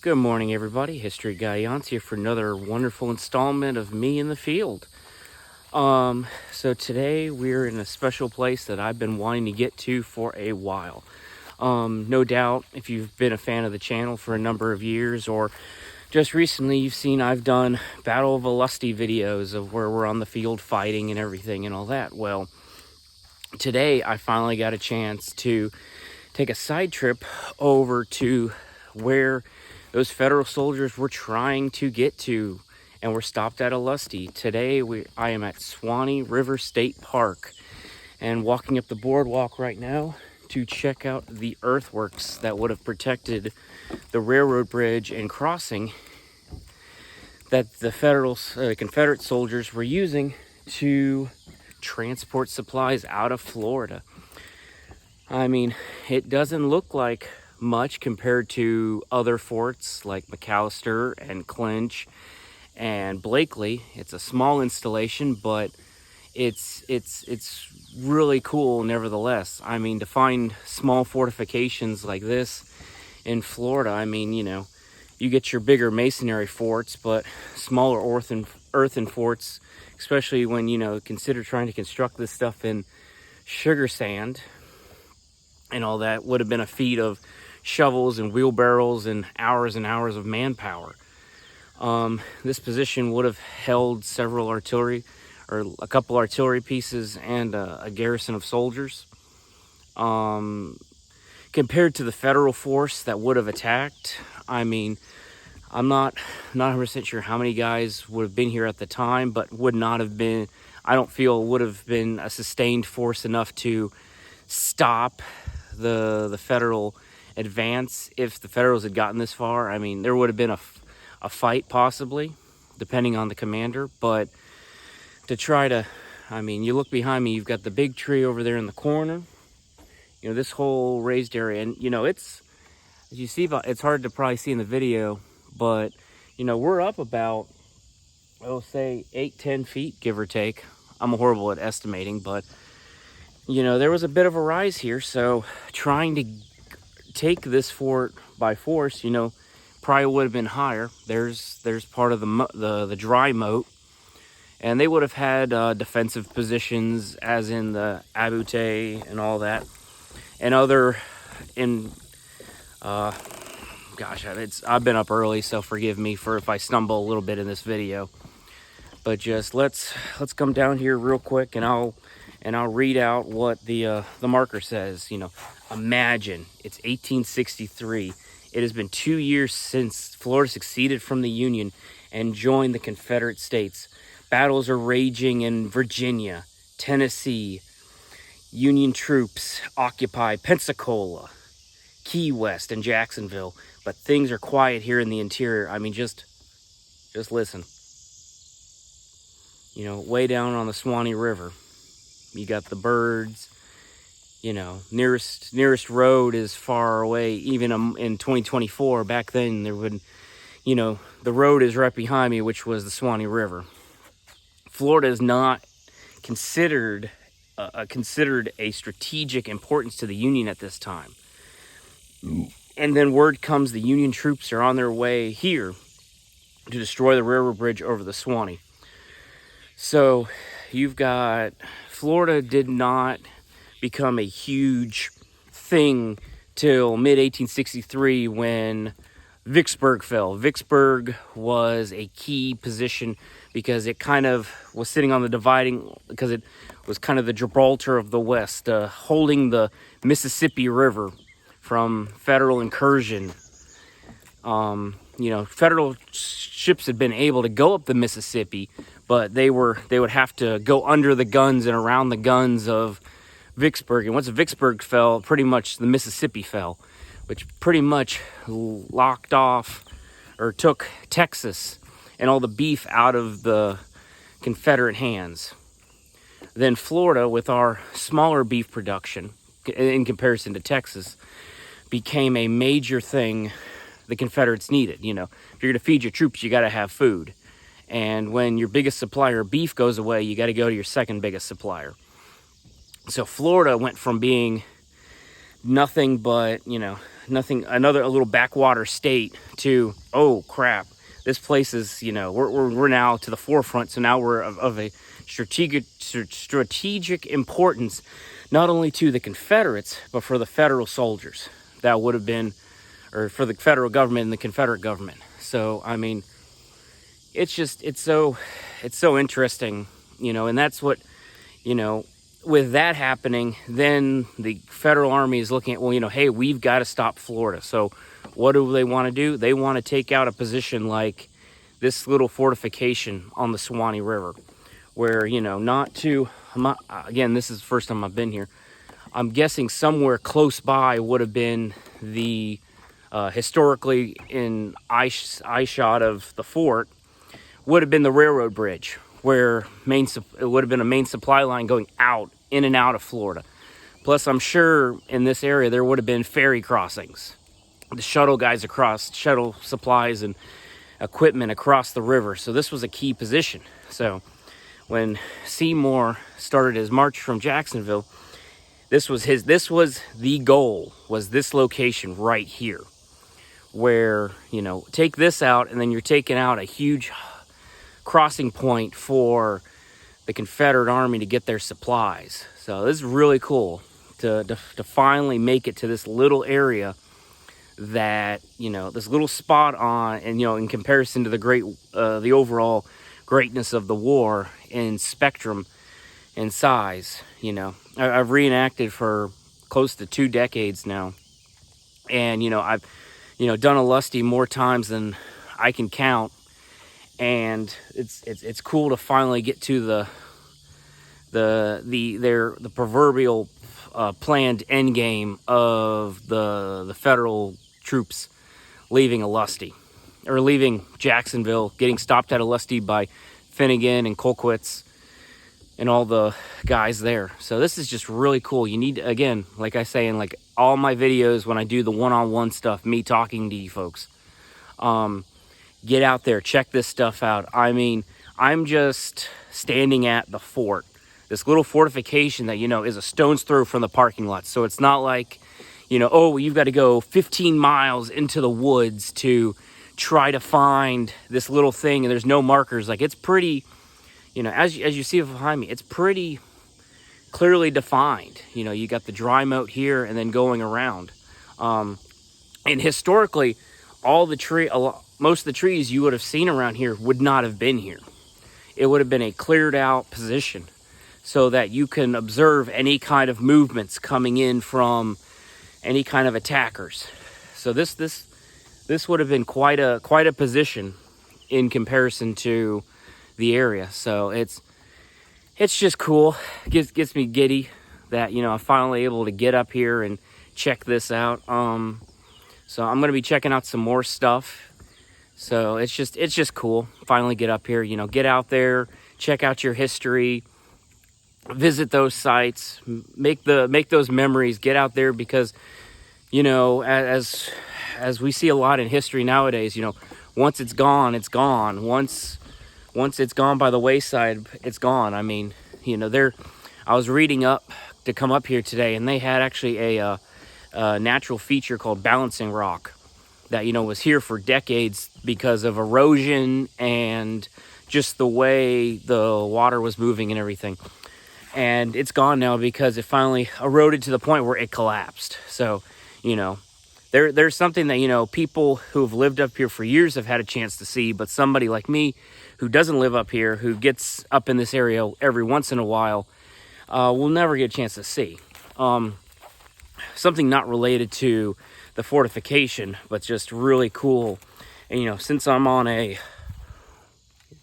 Good morning, everybody. History Guy Yance here for another wonderful installment of Me in the Field. So today we're in a special place that I've been wanting to get to for a while. No doubt, if you've been a fan of the channel for a number of years, or just recently, you've seen I've done Battle of Olustee videos of where we're on the field fighting and everything and all that. Well, today I finally got a chance to take a side trip over to where those federal soldiers were trying to get to, and we're stopped at Olustee. Today I am at Suwannee River State Park and walking up the boardwalk right now to check out the earthworks that would have protected the railroad bridge and crossing that the Confederate soldiers were using to transport supplies out of Florida. I mean, it doesn't look like much compared to other forts like McAllister and Clinch and Blakely. It's a small installation, but it's really cool nevertheless. I mean, to find small fortifications like this in Florida, I mean, you know, you get your bigger masonry forts, but smaller earthen forts, especially when, you know, consider trying to construct this stuff in sugar sand and all that, would have been a feat of shovels and wheelbarrows and hours of manpower. This position would have held several artillery, or a couple artillery pieces, and a garrison of soldiers. Compared to the federal force that would have attacked, I mean, I'm not 100% sure how many guys would have been here at the time, but would not have been, I don't feel would have been a sustained force enough to stop the federal advance. If the Federals had gotten this far, I mean, there would have been a fight possibly, depending on the commander. But to try to, I mean, you look behind me, you've got the big tree over there in the corner. You know, this whole raised area, and you know, it's, as you see, it's hard to probably see in the video, but you know, we're up about, I'll say 8-10 feet, give or take. I'm horrible at estimating, but you know, there was a bit of a rise here, so trying to take this fort by force, you know, probably would have been higher. There's part of the dry moat, and they would have had defensive positions, as in the Abute and all that, and other in. Gosh, I've been up early, so forgive me for if I stumble a little bit in this video. But just let's come down here real quick, and I'll read out what the marker says. You know, imagine it's 1863. It has been 2 years since Florida seceded from the Union and joined the Confederate States. Battles are raging in Virginia, Tennessee. Union troops occupy Pensacola, Key West, and Jacksonville. But things are quiet here in the interior. I mean, just listen. You know, way down on the Suwannee River, you got the birds. You know, nearest road is far away. Even in 2024, back then there would, you know, the road is right behind me, which was the Suwannee River. Florida is not considered a strategic importance to the Union at this time. And then word comes the Union troops are on their way here to destroy the railroad bridge over the Suwannee. So you've got, Florida did not become a huge thing till mid-1863 when Vicksburg fell. Vicksburg was a key position because it kind of was sitting on the dividing, because it was kind of the Gibraltar of the West, holding the Mississippi River from federal incursion. You know, federal ships had been able to go up the Mississippi, but they would have to go under the guns and around the guns of Vicksburg. And once Vicksburg fell, pretty much the Mississippi fell, which pretty much locked off or took Texas and all the beef out of the Confederate hands. Then Florida, with our smaller beef production in comparison to Texas, became a major thing the Confederates needed. You know, if you're going to feed your troops, you got to have food. And when your biggest supplier of beef goes away, you got to go to your second biggest supplier. So Florida went from being nothing but, you know, another a little backwater state to, oh crap, this place is, we're now to the forefront. So now we're of a strategic importance, not only to the Confederates, but for the federal soldiers that would have been, or for the federal government and the Confederate government. So, I mean, it's so interesting, and that's what, with that happening, then the federal army is looking at, well, hey, we've got to stop Florida. So what do they want to do? They want to take out a position like this little fortification on the Suwannee River, where, again, this is the first time I've been here. I'm guessing somewhere close by would have been the, historically in eye shot of the fort, would have been the railroad bridge, where it would have been a main supply line going out, in and out of Florida. Plus, I'm sure in this area there would have been ferry crossings, the shuttle guys across, shuttle supplies and equipment across the river. So this was a key position. So when Seymour started his march from Jacksonville, this was the goal, was this location right here, where, take this out and then you're taking out a huge crossing point for the Confederate Army to get their supplies. So this is really cool to finally make it to this little area that, this little spot on, and, in comparison to the overall greatness of the war in spectrum and size. I've reenacted for close to 2 decades now, and, I've, done Olustee more times than I can count. And it's cool to finally get to the proverbial planned end game of the federal troops leaving Olustee, or leaving Jacksonville, getting stopped at Olustee by Finnegan and Colquitt's and all the guys there. So this is just really cool. You need, again, like I say in like all my videos when I do the one-on-one stuff, me talking to you folks, get out there, check this stuff out. I mean, I'm just standing at the fort, this little fortification that, is a stone's throw from the parking lot. So it's not like, oh, you've got to go 15 miles into the woods to try to find this little thing and there's no markers. Like, it's pretty, as you see behind me, it's pretty clearly defined. You got the dry moat here and then going around. And historically, most of the trees you would have seen around here would not have been here. It would have been a cleared out position so that you can observe any kind of movements coming in from any kind of attackers. So this would have been quite a position in comparison to the area. So it's just cool. It gets me giddy that, I'm finally able to get up here and check this out. So I'm going to be checking out some more stuff. So it's just cool. Finally get up here, get out there, check out your history, visit those sites, make those memories, get out there, because, as we see a lot in history nowadays, once it's gone, it's gone. Once it's gone by the wayside, it's gone. I mean, I was reading up to come up here today, and they had actually a natural feature called balancing rock that, was here for decades because of erosion and just the way the water was moving and everything. And it's gone now because it finally eroded to the point where it collapsed. So, there's something that, people who've lived up here for years have had a chance to see, but somebody like me who doesn't live up here, who gets up in this area every once in a while, will never get a chance to see. Something not related to the fortification, but just really cool. And, since I'm on a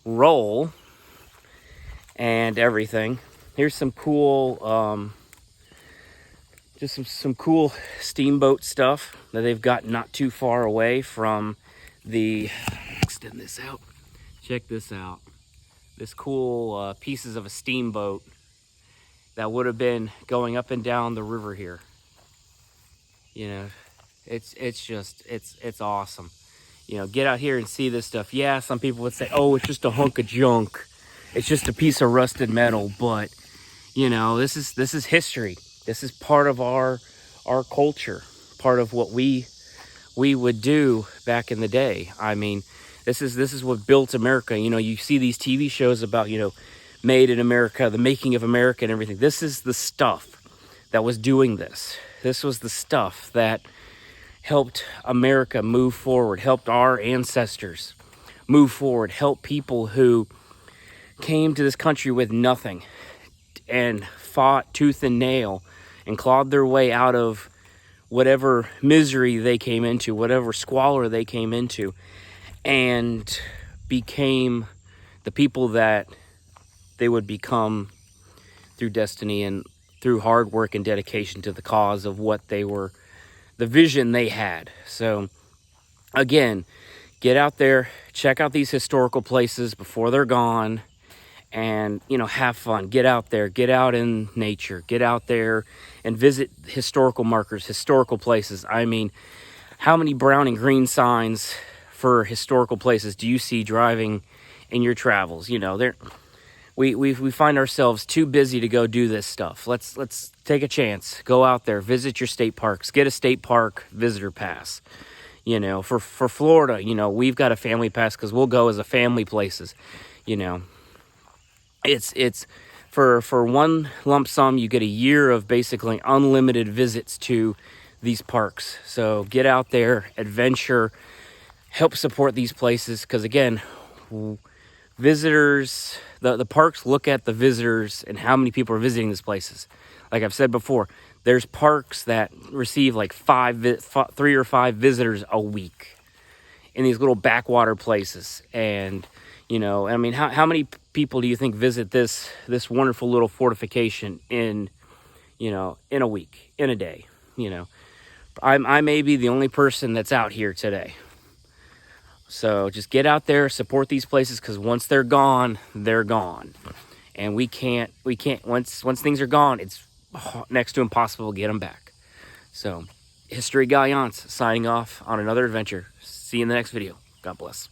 roll and everything, here's some cool, just some cool steamboat stuff that they've got not too far away from the, extend this out, check this out. This cool pieces of a steamboat that would have been going up and down the river here. It's awesome. Get out here and see this stuff. Yeah, some people would say, oh, it's just a hunk of junk. It's just a piece of rusted metal. But, this is history. This is part of our culture, part of what we we would do back in the day. I mean, this is what built America. You know, you see these TV shows about, you know, made in America, the making of America and everything. This is the stuff that was doing this. This was the stuff that helped America move forward, helped our ancestors move forward, helped people who came to this country with nothing and fought tooth and nail and clawed their way out of whatever misery they came into, whatever squalor they came into, and became the people that they would become through destiny and through hard work and dedication to the cause of what they were, the vision they had. So again, get out there, check out these historical places before they're gone, and, you know, have fun. Get out there, get out in nature, get out there and visit historical markers, historical places. I mean, how many brown and green signs for historical places do you see driving in your travels? You know, we find ourselves too busy to go do this stuff. Let's take a chance. Go out there, visit your state parks, get a state park visitor pass. You know, for Florida, you know, we've got a family pass because we'll go as a family places. You know, it's for one lump sum, you get a year of basically unlimited visits to these parks. So get out there, adventure, help support these places, because again, visitors, the parks look at the visitors and how many people are visiting these places. Like I've said before, there's parks that receive like 3 or 5 visitors a week in these little backwater places. And, you know, I mean, how many people do you think visit this wonderful little fortification in, you know, in a week, in a day? You know, I may be the only person that's out here today. So just get out there, support these places, because once they're gone, they're gone. And we can't, once things are gone, it's next to impossible to get them back. So, History Guy Yance signing off on another adventure. See you in the next video. God bless.